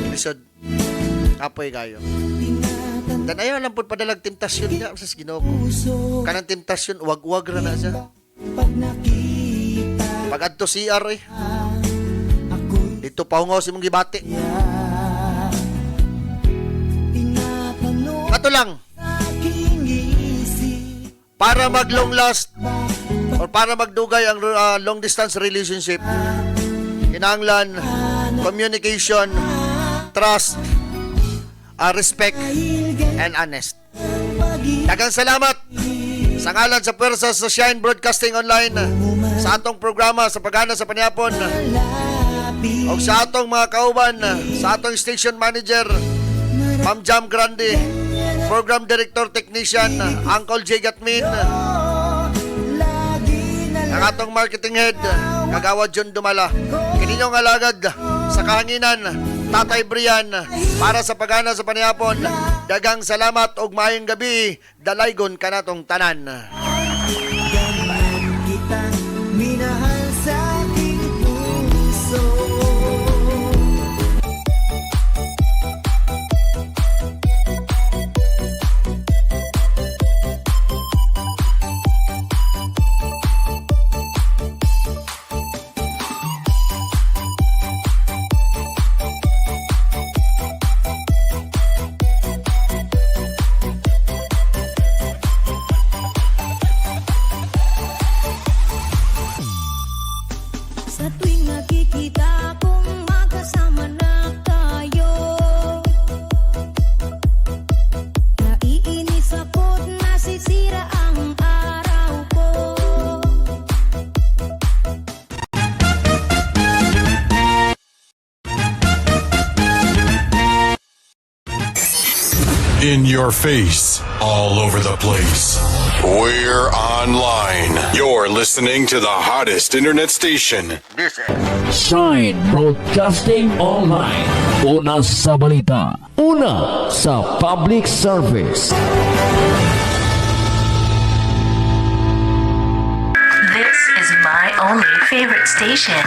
Lisod. Kapoy kayo. Dan ayaw lang po padalag temptasyon niya sa Ginoo ko. Kanang temptasyon, wag-wag ra na siya. Pag adto CR dito paungaw si mong gibati. Ato lang. Para mag long last or para magdugay ang long distance relationship, kinahanglan communication, trust, respect, and honest. Daghang salamat sa ngalan sa pwersa sa Shine Broadcasting Online sa atong programa sa paghana sa panihapon o sa atong mga kauban, sa atong station manager Ma'am Jam Grande, Program Director Technician, Uncle J. Gatmin, ang atong marketing head, Kagawad John Dumala, kininyong alagad sa kahanginan, Tatay Brian, para sa pagana sa panihapon, dagang salamat og maayong gabi, dalaygon kanatong tanan. kita minahal sa aking puso. Sa tuwing nakikita kong magkasama na tayo, naiinis ako't nasisira ang araw ko. In your face, all over the place. We're online. You're listening to the hottest internet station. Shine Broadcasting Online. Una sa balita. Una sa public service. This is my only favorite station.